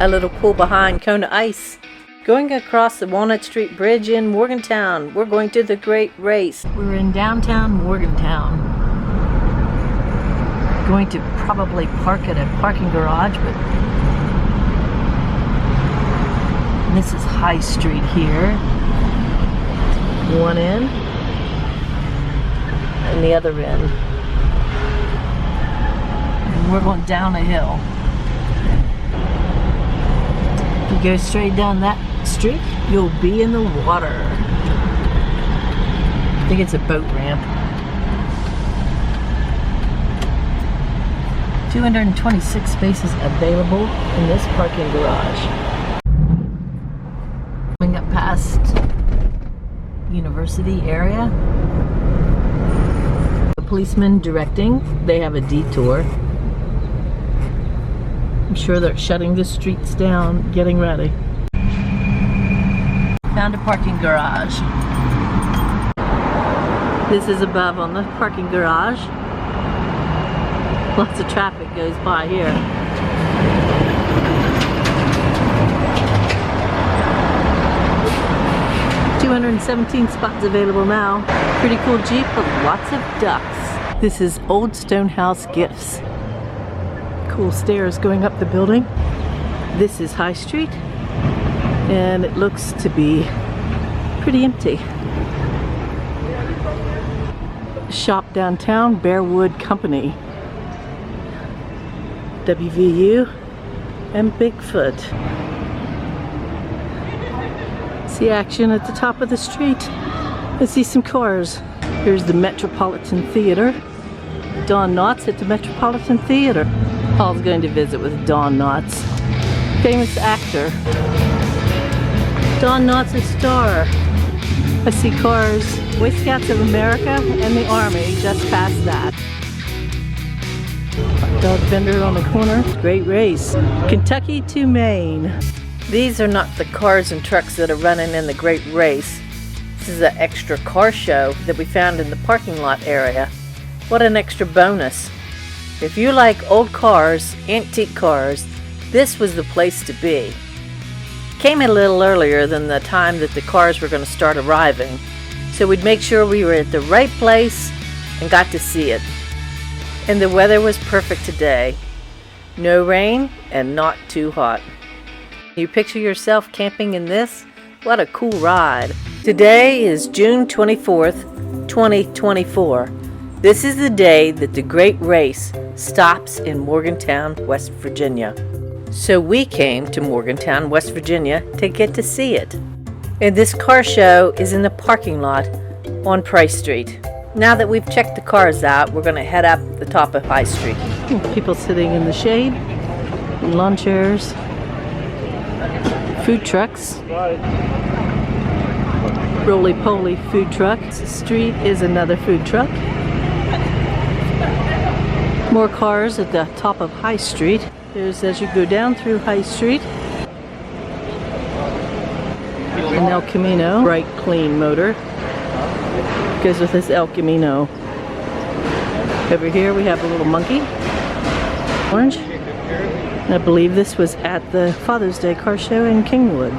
A little pull behind Kona Ice. Going across the Walnut Street Bridge in Morgantown. We're going to the Great Race. We're in downtown Morgantown. Going to probably park at a parking garage, but this is High Street here. One end and the other end. And we're going down a hill. If you go straight down that street, you'll be in the water. I think it's a boat ramp. 226 spaces available in this parking garage. Coming up past University area. The policeman directing. They have a detour. I'm sure they're shutting the streets down, getting ready. Found a parking garage. This is above on the parking garage. Lots of traffic goes by here. $217 spots available now. Pretty cool Jeep with lots of ducks. This is Old Stonehouse Gifts. Cool stairs going up the building. This is High Street, and it looks to be pretty empty. Shop downtown, Bearwood Company. WVU and Bigfoot. See action at the top of the street. Let's see some cars. Here's the Metropolitan Theater. Don Knotts at the Metropolitan Theater. Paul's going to visit with Don Knotts. Famous actor. Don Knotts a star. I see cars. Boy Scouts of America and the Army just past that. Hot dog vendor on the corner. Great Race. Kentucky to Maine. These are not the cars and trucks that are running in the Great Race. This is an extra car show that we found in the parking lot area. What an extra bonus. If you like old cars, antique cars, this was the place to be. Came in a little earlier than the time that the cars were going to start arriving, so we'd make sure we were at the right place and got to see it. And the weather was perfect today. No rain and not too hot. You picture yourself camping in this? What a cool ride. Today is June 24th, 2024. This is the day that the Great Race stops in Morgantown, West Virginia. So we came to Morgantown, West Virginia to get to see it. And this car show is in the parking lot on Price Street. Now that we've checked the cars out, we're going to head up the top of High Street. People sitting in the shade, lawn chairs, food trucks, roly-poly food truck. This street is another food truck. More cars at the top of High Street. There's as you go down through High Street. An El Camino, bright clean motor. Goes with this El Camino. Over here we have a little monkey. Orange. And I believe this was at the Father's Day car show in Kingwood.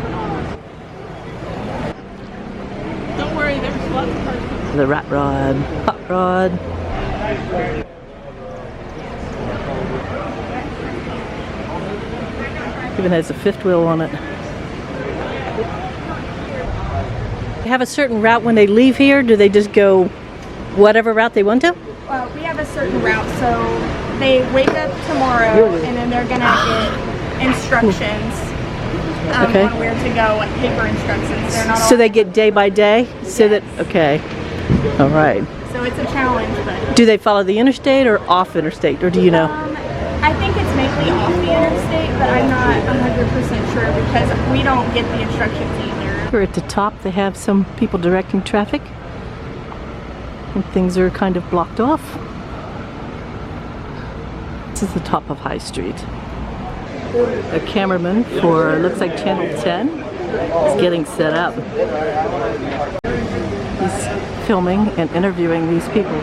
Don't worry, there's lots of cars. The rat rod, hot rod. Even has a fifth wheel on it. They have a certain route when they leave here? Do they just go whatever route they want to? Well, we have a certain route, so they wake up tomorrow and then they're gonna get instructions on where to go, like paper instructions. They're not so they get day by day? So that, okay. All right. So it's a challenge, but... Do they follow the interstate or off interstate, or do you know? I think it's mainly off the interstate, but I'm not 100% sure because we don't get the instructions either. Here at the top they have some people directing traffic. And things are kind of blocked off. This is the top of High Street. A cameraman for, looks like Channel 10, is getting set up. He's filming and interviewing these people.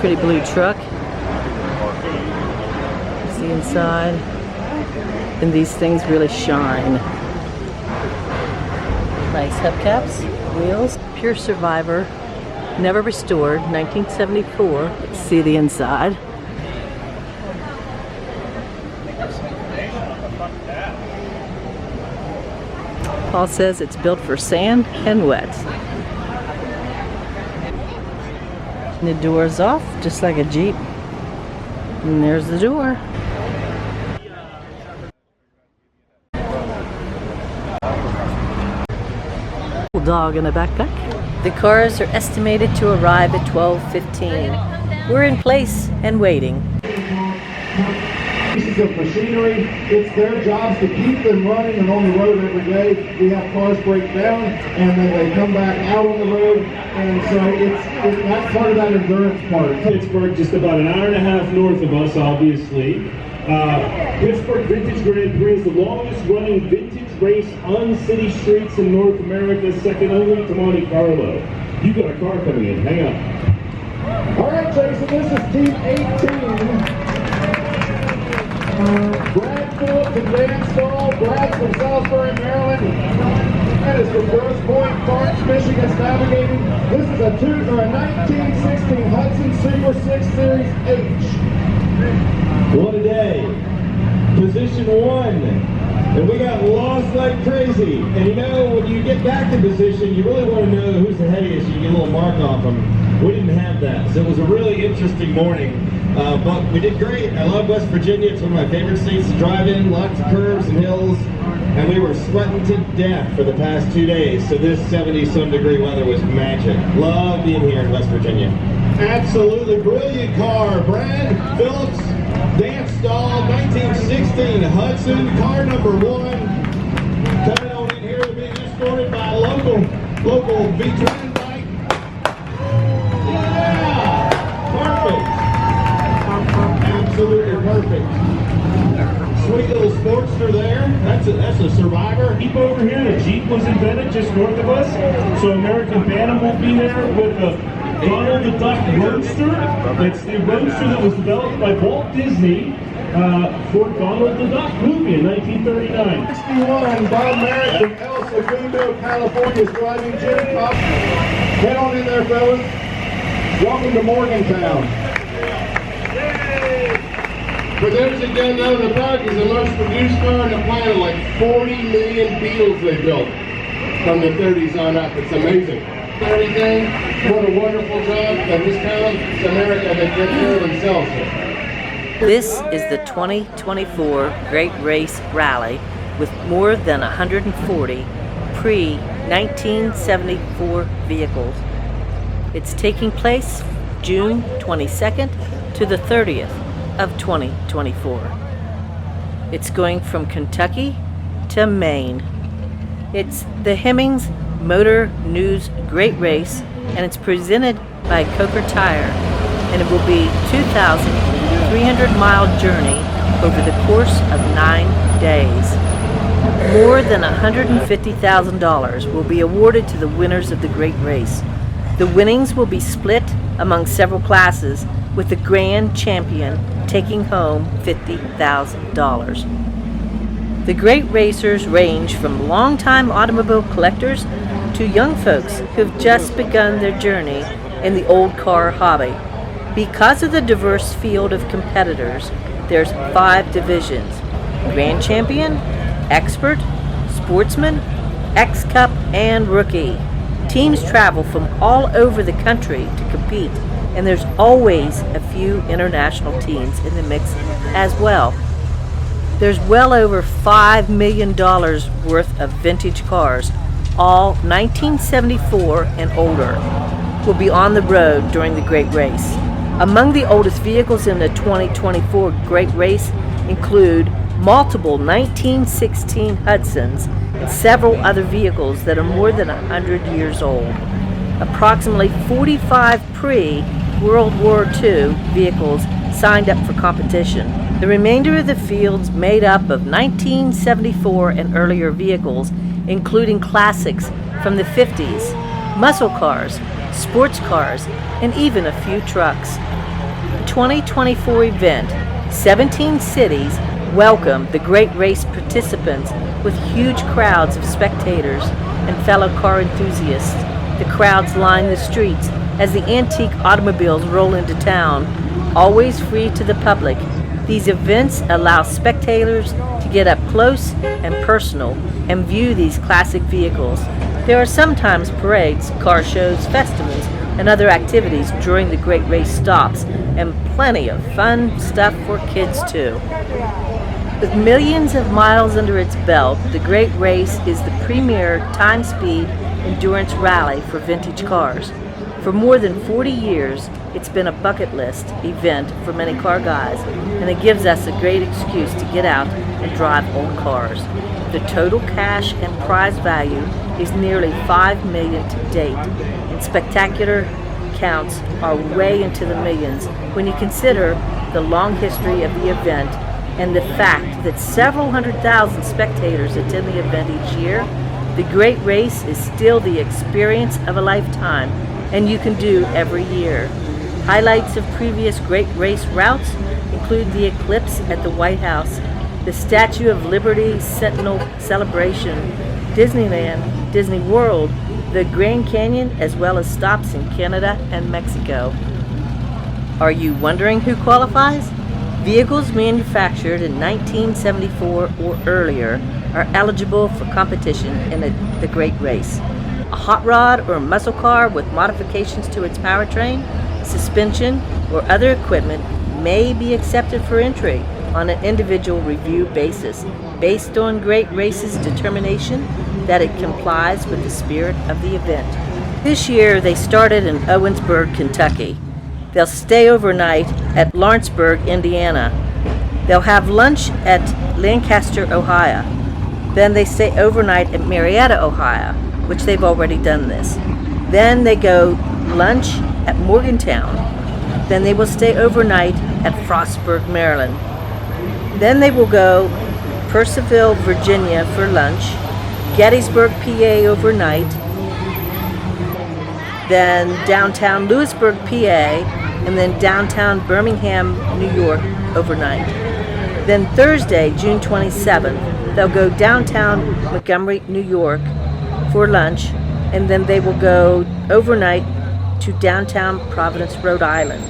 Pretty blue truck. See inside. And these things really shine. Nice hubcaps, wheels. Pure Survivor, never restored, 1974. Let's see the inside. Paul says it's built for sand and wet. And the door's off, just like a Jeep. And there's the door. Dog in a backpack. The cars are estimated to arrive at 12:15. We're in place and waiting. Pieces of machinery, it's their jobs to keep them running and on the road every day. We have cars break down and then they come back out on the road, and so that's part of that endurance part. Pittsburgh, just about an hour and a half north of us, obviously. Pittsburgh Vintage Grand Prix is the longest running vintage race on city streets in North America, second only to Monte Carlo. You got a car coming in, hang on. All right, Jason, this is Team 18. Brad Phillips and Dan Stahl. Brad's from Salisbury, Maryland. That is from Grosse Pointe, Farms, Michigan, navigating. This is a 1916 Hudson Super 6 Series H. What a day. Position 1. And we got lost like crazy. And you know, when you get back to position, you really want to know who's ahead of you so you get a little mark off them. We didn't have that. So it was a really interesting morning. But we did great. I love West Virginia. It's one of my favorite states to drive in. Lots of curves and hills. And we were sweating to death for the past 2 days. So this 70-some degree weather was magic. Love being here in West Virginia. Absolutely brilliant car. Brad Phillips, Dan Stahl, 1916 Hudson, car number 1. Coming on in here, being escorted by a local V-twin bike. Yeah! Perfect. Absolutely perfect. Sweet little Sportster there. That's a Survivor. Keep over here, the Jeep was invented just north of us. So American Bantam will be there with the Donald the Duck Roadster. It's the roadster that was developed by Walt Disney for Donald the Duck movie in 1939. 61, Bob Merritt from El Segundo, California is driving Jim Cobb. Head on in there, fellas. Welcome to Morgantown. For those that don't know, the Bug is the most produced car on the planet, like 40 million Beetles they built from the 30s on up. It's amazing. Everything, what a wonderful job, and this town, it's America, they take care of themselves. This is the 2024 Great Race Rally with more than 140 pre-1974 vehicles. It's taking place June 22nd to the 30th of 2024. It's going from Kentucky to Maine. It's the Hemmings Motor News Great Race, and it's presented by Coker Tire, and it will be 2,300-mile journey over the course of 9 days. More than $150,000 will be awarded to the winners of the Great Race. The winnings will be split among several classes, with the grand champion taking home $50,000. The great racers range from longtime automobile collectors to young folks who've just begun their journey in the old car hobby. Because of the diverse field of competitors, there's 5 divisions: Grand Champion, Expert, Sportsman, X-Cup, and Rookie. Teams travel from all over the country to compete, and there's always a few international teams in the mix as well. There's well over $5 million worth of vintage cars, all 1974 and older, will be on the road during the Great Race. Among the oldest vehicles in the 2024 Great Race include multiple 1916 Hudsons and several other vehicles that are more than 100 years old. Approximately 45 pre-World War II vehicles signed up for competition. The remainder of the field's made up of 1974 and earlier vehicles, including classics from the 50s, muscle cars, sports cars, and even a few trucks. 2024 event, 17 cities welcome the Great Race participants with huge crowds of spectators and fellow car enthusiasts. The crowds line the streets as the antique automobiles roll into town, always free to the public. These events allow spectators to get up close and personal and view these classic vehicles. There are sometimes parades, car shows, festivals, and other activities during the Great Race stops, and plenty of fun stuff for kids too. With millions of miles under its belt, the Great Race is the premier time-speed endurance rally for vintage cars. For more than 40 years, it's been a bucket list event for many car guys, and it gives us a great excuse to get out and drive old cars. The total cash and prize value is nearly $5 million to date, and spectacular counts are way into the millions when you consider the long history of the event and the fact that several 100,000 spectators attend the event each year. The Great Race is still the experience of a lifetime, and you can do every year. Highlights of previous Great Race routes include the eclipse at the White House, the Statue of Liberty Sentinel celebration, Disneyland, Disney World, the Grand Canyon, as well as stops in Canada and Mexico. Are you wondering who qualifies? Vehicles manufactured in 1974 or earlier are eligible for competition in the Great Race. A hot rod or muscle car with modifications to its powertrain, suspension, or other equipment may be accepted for entry on an individual review basis, based on Great Race's determination that it complies with the spirit of the event. This year they started in Owensboro, Kentucky. They'll stay overnight at Lawrenceburg, Indiana. They'll have lunch at Lancaster, Ohio. Then they stay overnight at Marietta, Ohio, which they've already done this. Then they go lunch at Morgantown. Then they will stay overnight at Frostburg, Maryland. Then they will go Purcellville, Virginia for lunch, Gettysburg, PA overnight, then downtown Lewisburg, PA, and then downtown Birmingham, New York overnight. Then Thursday, June 27th, they'll go downtown Montgomery, New York for lunch, and then they will go overnight to downtown Providence, Rhode Island.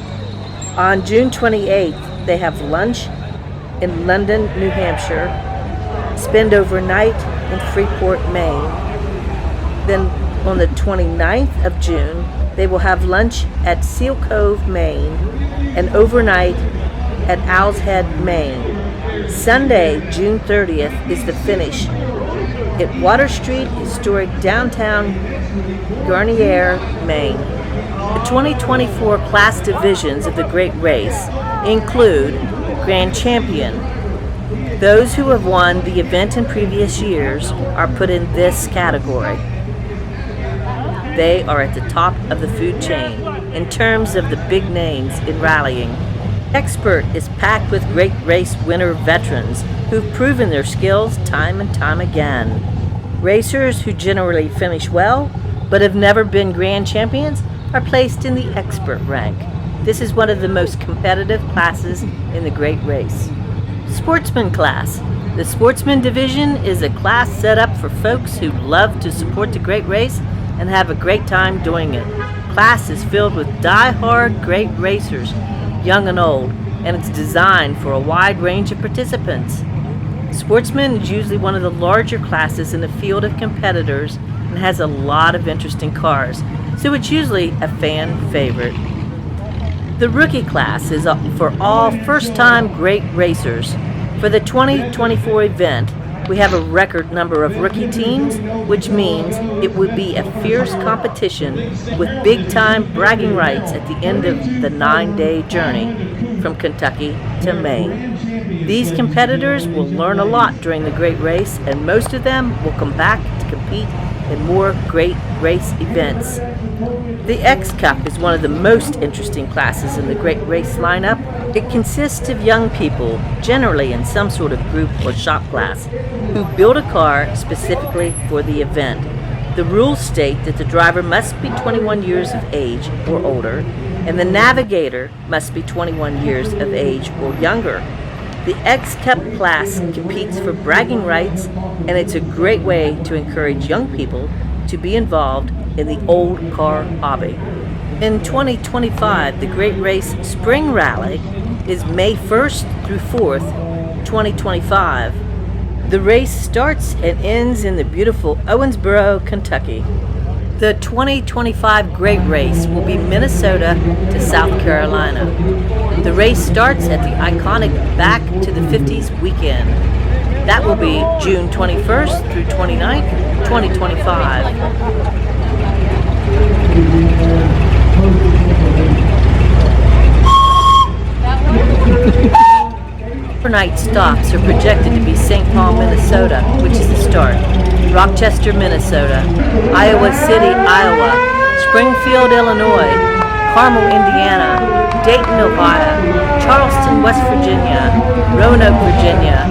On June 28th, they have lunch in London, New Hampshire, spend overnight in Freeport, Maine. Then on the 29th of June, they will have lunch at Seal Cove, Maine, and overnight at Owl's Head, Maine. Sunday, June 30th, is the finish at Water Street, historic downtown Garnier, Maine. The 2024 class divisions of the Great Race include Grand Champion. Those who have won the event in previous years are put in this category. They are at the top of the food chain in terms of the big names in rallying. Expert is packed with Great Race winner veterans who've proven their skills time and time again. Racers who generally finish well but have never been grand champions are placed in the expert rank. This is one of the most competitive classes in the Great Race. Sportsman class. The Sportsman division is a class set up for folks who love to support the Great Race and have a great time doing it. Class is filled with die-hard great racers, young and old, and it's designed for a wide range of participants. Sportsman is usually one of the larger classes in the field of competitors and has a lot of interesting cars, so it's usually a fan favorite. The rookie class is for all first-time great racers. For the 2024 event, we have a record number of rookie teams, which means it would be a fierce competition with big-time bragging rights at the end of the 9-day journey from Kentucky to Maine. These competitors will learn a lot during the Great Race, and most of them will come back to compete in more Great Race events. The X Cup is one of the most interesting classes in the Great Race lineup. It consists of young people, generally in some sort of group or shop class, who build a car specifically for the event. The rules state that the driver must be 21 years of age or older, and the navigator must be 21 years of age or younger. The X Cup class competes for bragging rights, and it's a great way to encourage young people to be involved in the old car hobby. In 2025, the Great Race Spring Rally is May 1st through 4th, 2025. The race starts and ends in the beautiful Owensboro, Kentucky. The 2025 Great Race will be Minnesota to South Carolina. The race starts at the iconic Back to the 50s weekend. That will be June 21st through 29th, 2025. Overnight stops are projected to be St. Paul, Minnesota, which is the start, Rochester, Minnesota, Iowa City, Iowa, Springfield, Illinois, Carmel, Indiana, Dayton, Ohio, Charleston, West Virginia, Roanoke, Virginia,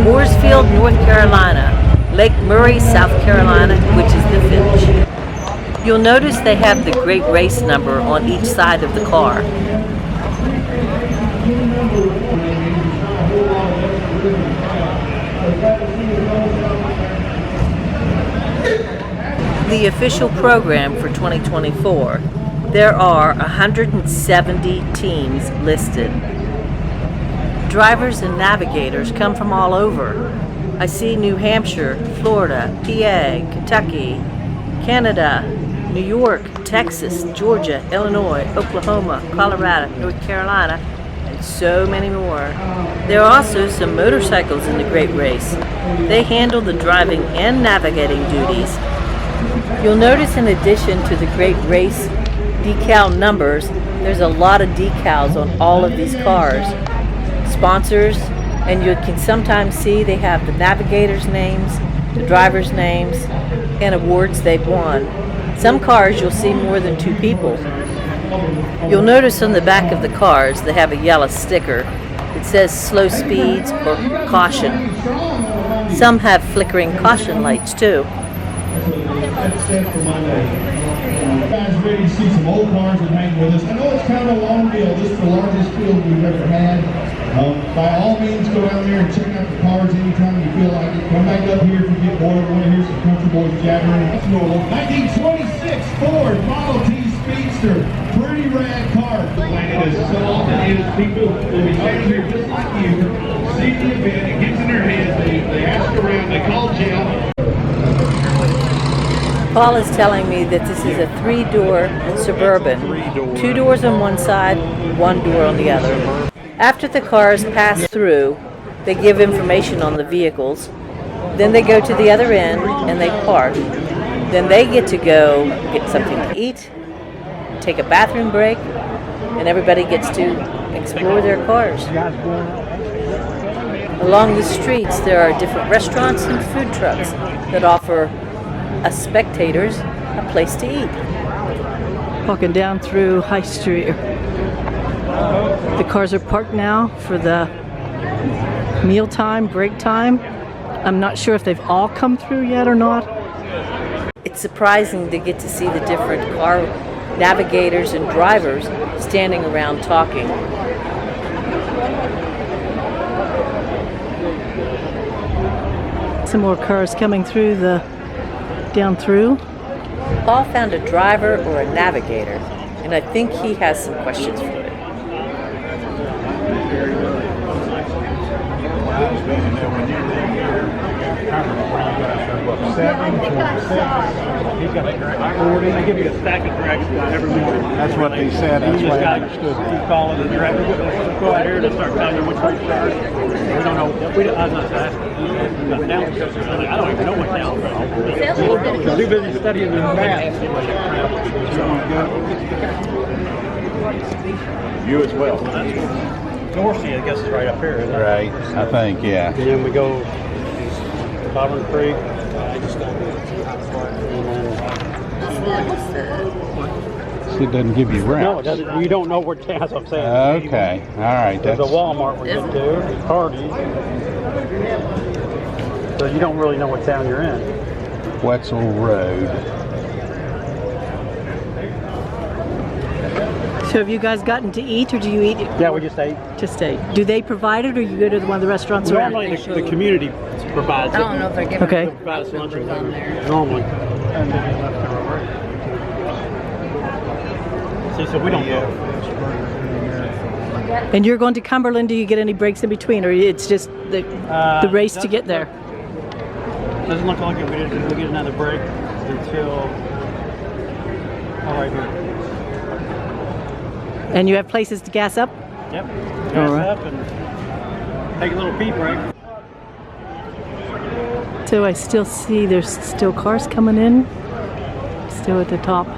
Mooresfield, North Carolina, Lake Murray, South Carolina, which is the finish. You'll notice they have the Great Race number on each side of the car. The official program for 2024, there are 170 teams listed. Drivers and navigators come from all over. I see New Hampshire, Florida, PA, Kentucky, Canada, New York, Texas, Georgia, Illinois, Oklahoma, Colorado, North Carolina, and so many more. There are also some motorcycles in the Great Race. They handle the driving and navigating duties. You'll notice in addition to the Great Race decal numbers, there's a lot of decals on all of these cars. Sponsors, and you can sometimes see they have the navigators' names, the drivers' names, and awards they've won. Some cars you'll see more than 2 people. You'll notice on the back of the cars they have a yellow sticker. It says slow speeds or caution. Some have flickering caution lights too. Guys ready to see some old cars that hang with us. I know it's kind of a long deal. This is the largest field we've ever had. By all means, go down there and check out the cars anytime you feel like it. Come back up here if you get bored. We want to hear some country boys jabbering. That's normal. 1926 Ford Model T Speedster. Pretty rad car. It is so often is people will be standing here just like you, see the event, it gets in their head, they ask around, they call Jim. Paul is telling me that this is a 3-door Suburban. 2 doors on one side, 1 door on the other. After the cars pass through, they give information on the vehicles. Then they go to the other end and they park. Then they get to go get something to eat, take a bathroom break, and everybody gets to explore their cars. Along the streets, there are different restaurants and food trucks that offer us spectators a place to eat. Walking down through High Street. The cars are parked now for the meal time, break time. I'm not sure if they've all come through yet or not. It's surprising to get to see the different car navigators and drivers standing around talking. Some more cars coming through down through. Paul found a driver or a navigator, and I think he has some questions for it. He's got a direct 40. They give you a stack of directions every morning. That's what they said. That's what I understood. Keep calling the director. Go out here and start telling you which way to start. We don't know. I was not asking. I don't even know what town. You're too busy studying the math. You as well. Dorsey, I guess, is right up here, isn't it? Right, I think, yeah. And then we go Auburn Creek. It doesn't give you routes. No, it doesn't. You don't know where town. That's what I'm saying. Okay, all right. There's a Walmart we get to. There's Hardee's. So you don't really know what town you're in. Wetzel Road. So have you guys gotten to eat, or do you eat? Yeah, we just ate. Just ate. Do they provide it, or you go to one of the restaurants around? Normally the community provides it. I don't know if they're giving Okay. They provide us lunch numbers on there. normally. See, so we don't know. And you're going to Cumberland. Do you get any breaks in between, or it's just the race to get there? Doesn't look like it. We get another break until right here. And you have places to gas up? Yep. All Gas right. up and take a little pee break. So I still see there's still cars coming in. Still at the top.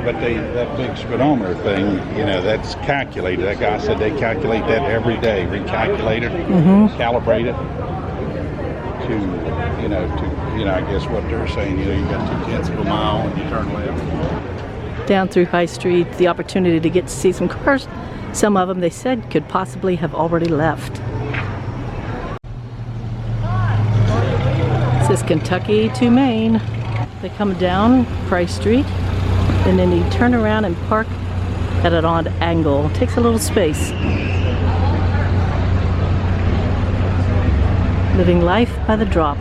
But that big speedometer thing, you know, that's calculated. That guy said they calculate that every day, recalculate it, calibrate it to, I guess what they're saying. You know, you got 2/10 of a mile and you turn left. Down through High Street, the opportunity to get to see some cars. Some of them, they said, could possibly have already left. This is Kentucky to Maine. They come down Price Street, and then you turn around and park at an odd angle. Takes a little space. Living life by the drop.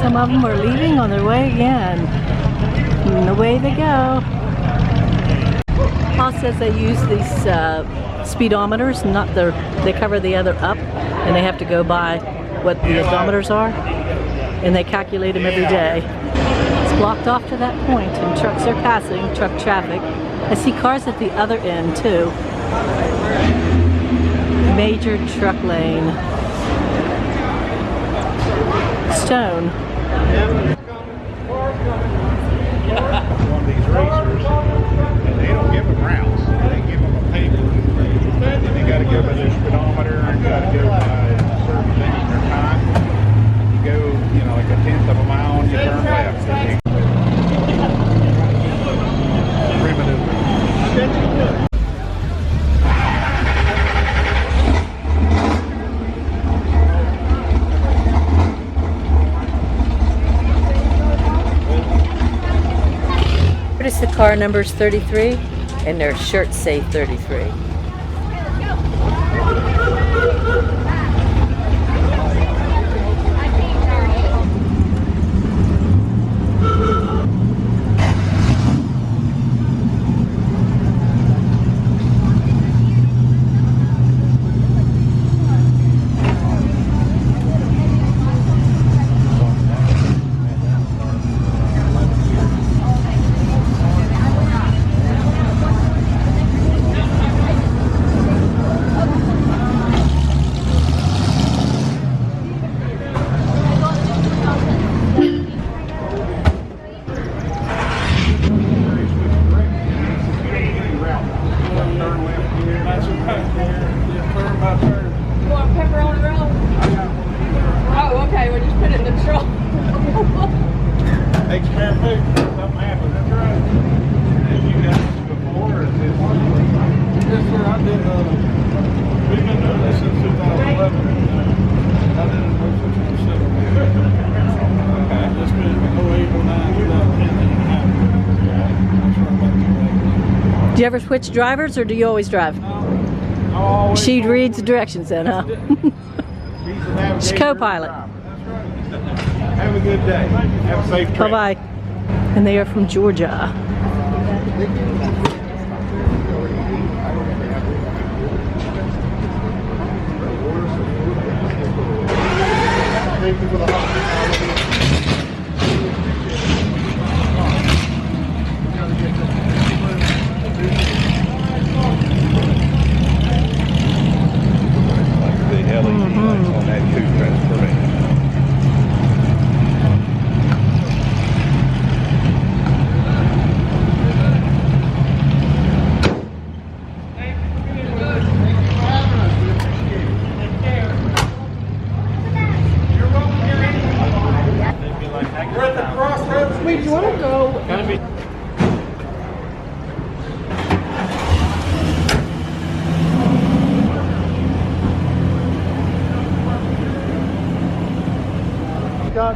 Some of them are leaving on their way again. And away they go. Paul says they use these speedometers, they cover the other up, and they have to go by what the odometers are, and they calculate them every day. It's blocked off to that point, and trucks are passing, truck traffic. I see cars at the other end too. Major truck lane. Stone. One of these racers, and they don't give them routes. They give them a paper. And they got to go by their speedometer, and you got to go by a certain thing in their time. You go, like a 1/10 of a mile, and you turn left. Primitive. Notice the car number's 33 and their shirts say 33. Do you ever switch drivers, or do you always drive? She reads the directions then, huh? She's co-pilot. Have a good day. Have a safe trip. Bye-bye. And they are from Georgia. On that two transformation.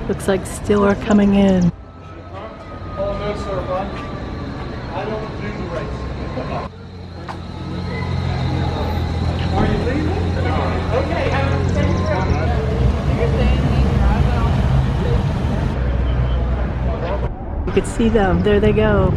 Looks like still are coming in. Oh, no, sir, bud. I don't do the race. Are you leaving? Okay, have a safe trip. You could see them. There they go.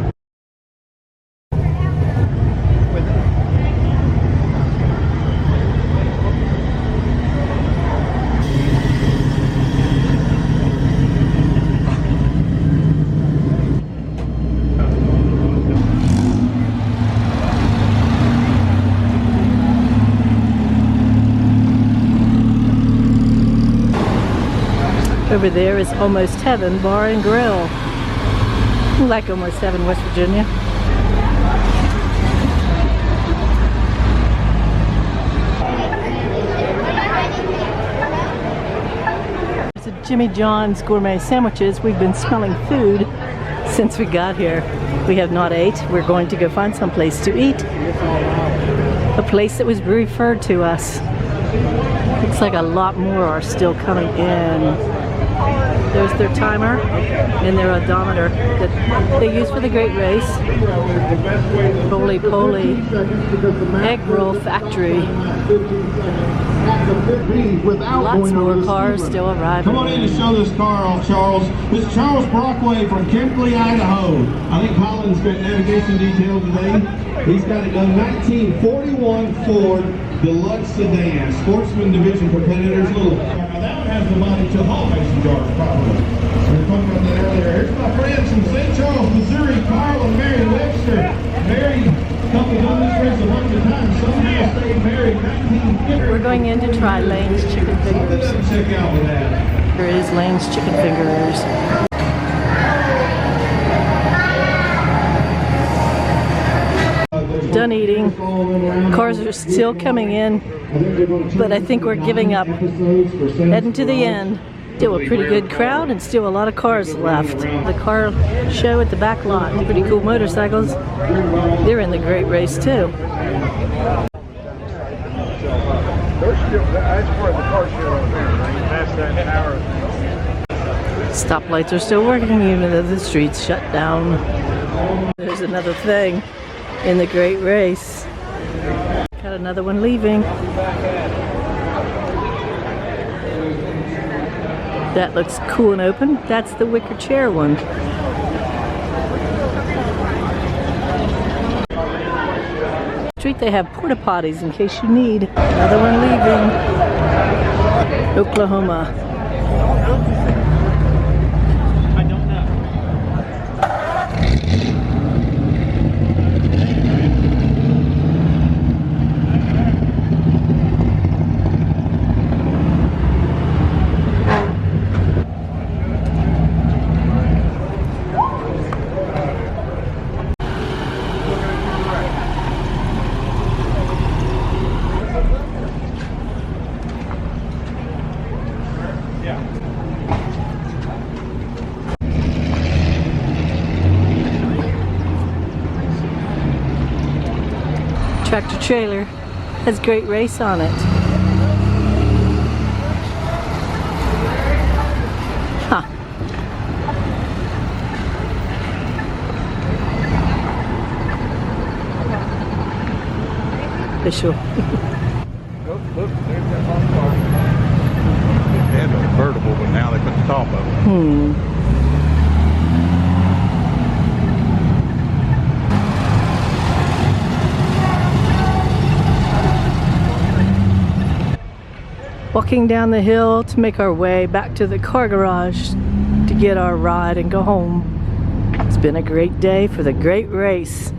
Over there is Almost Heaven Bar and Grill. I like Almost Heaven, West Virginia. There's a Jimmy John's Gourmet Sandwiches. We've been smelling food since we got here. We have not ate. We're going to go find some place to eat. A place that was referred to us. Looks like a lot more are still coming in. There's their timer and their odometer that they use for the Great Race. Roly Poly Egg Roll Factory. Lots more cars still arriving. Come on in to show this car off, Charles. This is Charles Brockway from Kimberly, Idaho. I think Colin's got navigation detail today. He's got a 1941 Ford Deluxe Sedan, Sportsman Division competitors. Now that one has the body to haul mason jars, probably. We were talking about that earlier. Here's my friends from St. Charles, Missouri, Carl and Mary Webster. Married couple done this race a bunch of times. Somehow stayed married 1950. We're going in to try Lane's Chicken Fingers. Check out with that. Here is Lane's Chicken Fingers. Done eating. Cars are still coming in, but I think we're giving up. Heading to the end. Still a pretty good crowd and still a lot of cars left. The car show at the back lot. Pretty cool motorcycles. They're in the Great Race too. Stoplights are still working even though the streets shut down. There's another thing in the Great Race. Got another one leaving. That looks cool and open. That's the wicker chair one. Street they have porta potties in case you need. Another one leaving. Oklahoma. Tractor trailer has Great Race on it. Huh. Official. Look, there's that one car. They had a convertible, but now they put the top of it. Walking down the hill to make our way back to the car garage to get our ride and go home. It's been a great day for the Great Race.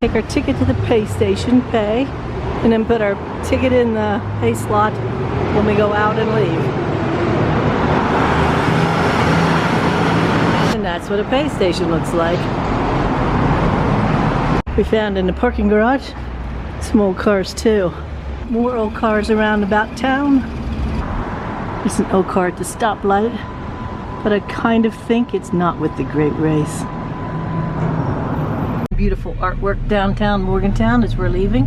Take our ticket to the pay station, pay, and then put our ticket in the pay slot when we go out and leave. And that's what a pay station looks like. We found in the parking garage some old cars too. More old cars around about town. There's an old car at the stoplight, but I kind of think it's not with the Great Race. Beautiful artwork downtown Morgantown as we're leaving.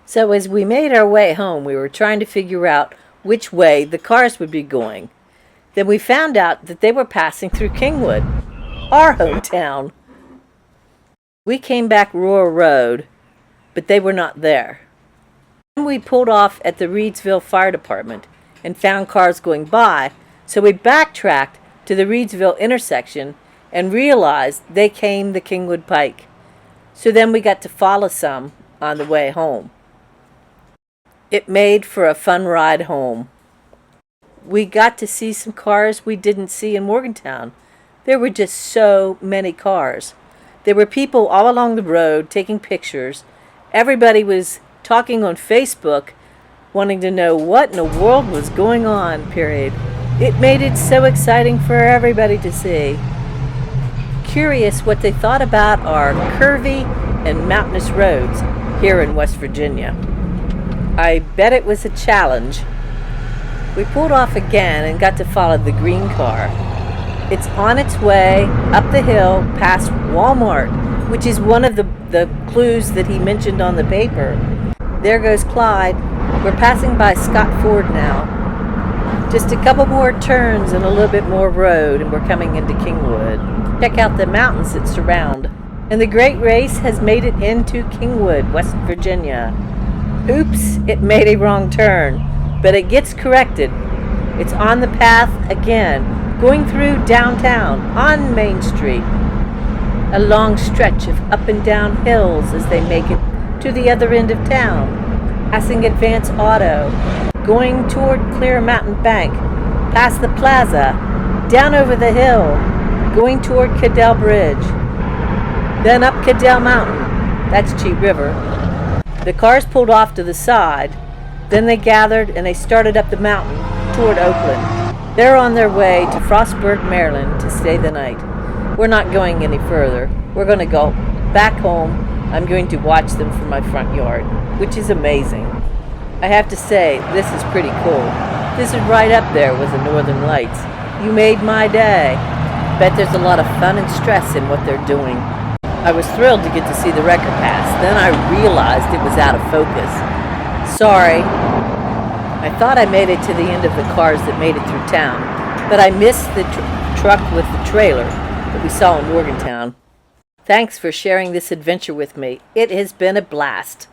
So as we made our way home, we were trying to figure out which way the cars would be going. Then we found out that they were passing through Kingwood, our hometown. We came back Roar Road, but they were not there. Then we pulled off at the Reedsville Fire Department and found cars going by, so we backtracked to the Reedsville intersection and realized they came the Kingwood Pike. So then we got to follow some on the way home. It made for a fun ride home. We got to see some cars we didn't see in Morgantown. There were just so many cars. There were people all along the road taking pictures. Everybody was talking on Facebook, wanting to know what in the world was going on, period. It made it so exciting for everybody to see. Curious what they thought about our curvy and mountainous roads here in West Virginia. I bet it was a challenge. We pulled off again and got to follow the green car. It's on its way up the hill past Walmart, which is one of the clues that he mentioned on the paper. There goes Clyde. We're passing by Scott Ford now. Just a couple more turns and a little bit more road, and we're coming into Kingwood. Check out the mountains that surround. And the great race has made it into Kingwood, West Virginia. Oops, it made a wrong turn, but it gets corrected. It's on the path again, going through downtown on Main Street. A long stretch of up and down hills as they make it to the other end of town. Passing Advance Auto, going toward Clear Mountain Bank, past the plaza, down over the hill, going toward Cadell Bridge. Then up Cadell Mountain, that's Cheat River. The cars pulled off to the side. Then they gathered and they started up the mountain toward Oakland. They're on their way to Frostburg, Maryland to stay the night. We're not going any further. We're going to go back home. I'm going to watch them from my front yard, which is amazing. I have to say, this is pretty cool. This is right up there with the Northern Lights. You made my day. Bet there's a lot of fun and stress in what they're doing. I was thrilled to get to see the wrecker pass. Then I realized it was out of focus. Sorry. I thought I made it to the end of the cars that made it through town, but I missed the truck with the trailer that we saw in Morgantown. Thanks for sharing this adventure with me. It has been a blast.